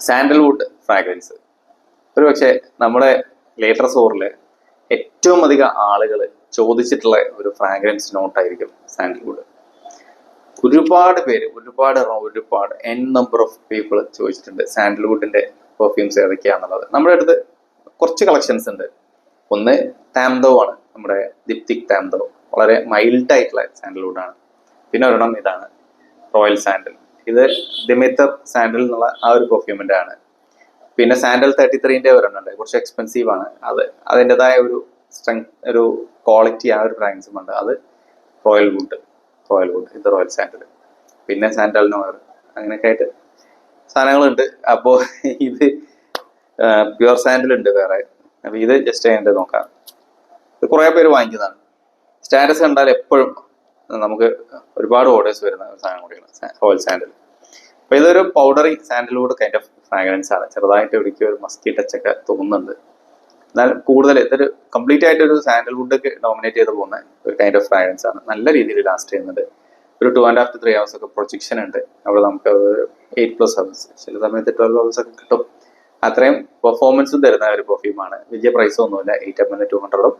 Sandalwood fragrance ഒരു പക്ഷേ നമ്മുടെ ലേറ്റർ സ്റ്റോറിൽ ഏറ്റവും അധികം ആളുകൾ ചോദിച്ചിട്ടുള്ള ഒരു ഫ്രാഗ്രൻസ് നോട്ടായിരിക്കും സാൻഡൽവുഡ്. ഒരുപാട് പേര് ഒരുപാട് എൻ നമ്പർ ഓഫ് പീപ്പിൾ ചോദിച്ചിട്ടുണ്ട് സാൻഡൽവുഡിന്റെ പെർഫ്യൂംസ് ഏതൊക്കെയാണെന്നുള്ളത്. നമ്മുടെ അടുത്ത് കുറച്ച് കളക്ഷൻസ് ഉണ്ട്. ഒന്ന് താംദോ ആണ്, നമ്മുടെ ദിപ്തിക് താംദോ, വളരെ മൈൽഡ് ആയിട്ടുള്ള സാൻഡൽവുഡ് ആണ്. പിന്നെ ഒരെണ്ണം ഇതാണ് റോയൽ സാൻഡൽ, ഇത് ദിമിത്തർ സാൻഡൽ എന്നുള്ള ആ ഒരു പെർഫ്യൂമിന്റെ ആണ്. പിന്നെ സാൻഡൽ 33ന്റെ ഒരെണ്ണം ഉണ്ട്, കുറച്ച് എക്സ്പെൻസീവ് ആണ്. അതിൻ്റെതായ ഒരു സ്ട്രെങ്ത്, ഒരു ക്വാളിറ്റി, ആ ഒരു ഫ്രാഗ്രൻസും ഉണ്ട്. അത് റോയൽ വുഡ്, ഇത് റോയൽ സാൻഡൽ. പിന്നെ സാൻഡൽ നോയർ, അങ്ങനെയൊക്കെ ആയിട്ട് സാധനങ്ങളുണ്ട്. അപ്പോൾ ഇത് പ്യുവർ സാൻഡൽ ഉണ്ട് വേറെ. അപ്പൊ ഇത് ജസ്റ്റ് അതിൻ്റെ നോക്കാം. ഇത് കുറെ പേര് വാങ്ങിക്കുന്നതാണ്. സ്റ്റാറ്റസ് കണ്ടാൽ എപ്പോഴും നമുക്ക് ഒരുപാട് ഓർഡേഴ്സ് വരുന്ന ഒരു സാധനം കൂടിയാണ് റോയൽ സാൻഡൽ. അപ്പൊ ഇതൊരു powdery sandalwood kind of fragrance ആണ്. ചെറുതായിട്ട് ഒരിക്കൽ ഒരു മസ്കി ടച്ച് ഒക്കെ തോന്നുന്നുണ്ട്. എന്നാൽ കൂടുതൽ ഇതൊരു കംപ്ലീറ്റ് ആയിട്ട് ഒരു സാൻഡൽവുഡ് ഒക്കെ ഡോമിനേറ്റ് ചെയ്ത് പോകുന്ന ഒരു കൈൻഡ് ഓഫ് ഫ്രാഗ്രൻസ് ആണ്. നല്ല രീതിയിൽ ലാസ്റ്റ് ചെയ്യുന്നുണ്ട്. ഒരു 2.5 to 3 hours ഒക്കെ പ്രൊജക്ഷൻ ഉണ്ട്. അവിടെ നമുക്ക് 8+ hours, ചില സമയത്ത് 12 hours ഒക്കെ കിട്ടും. അത്രയും പെർഫോമൻസും തരുന്ന ഒരു പെർഫ്യൂമാണ്. വലിയ പ്രൈസ് ഒന്നുമില്ല. 8 ml 200,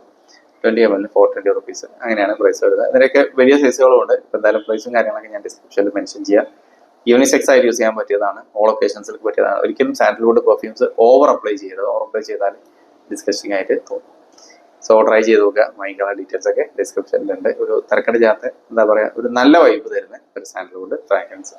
20 ml 420 rupees, അങ്ങനെയാണ് പ്രൈസ് വരുന്നത്. അതിനൊക്കെ വലിയ സൈസുകളും ഉണ്ട്. ഇപ്പൊ എന്തായാലും പ്രൈസും കാര്യങ്ങളൊക്കെ ഞാൻ ഡിസ്ക്രിപ്ഷനിൽ മെൻഷൻ ചെയ്യാം. യൂണിസെക്സ് ആയിട്ട് യൂസ് ചെയ്യാൻ പറ്റിയതാണ്, ഓൾ ഒക്കേഷൻസിലേക്ക് പറ്റിയതാണ്. ഒരിക്കലും സാൻഡൽവുഡ് പെർഫ്യൂംസ് ഓവർ അപ്ലൈ ചെയ്യരുത്. ഓവർ അപ്ലൈ ചെയ്താൽ ഡിസ്കസ്റ്റിംഗ് ആയിട്ട് തോന്നും. സോ ട്രൈ ചെയ്ത് നോക്കുക. വാങ്ങിക്കാനുള്ള ഡീറ്റെയിൽസ് ഒക്കെ ഡിസ്ക്രിപ്ഷനിലുണ്ട്. ഒരു തരക്കടില്ലാത്ത, എന്താ പറയുക, ഒരു നല്ല വൈബ് തരുന്ന ഒരു സാൻഡൽവുഡ് ഫ്രാഗ്രൻസ്.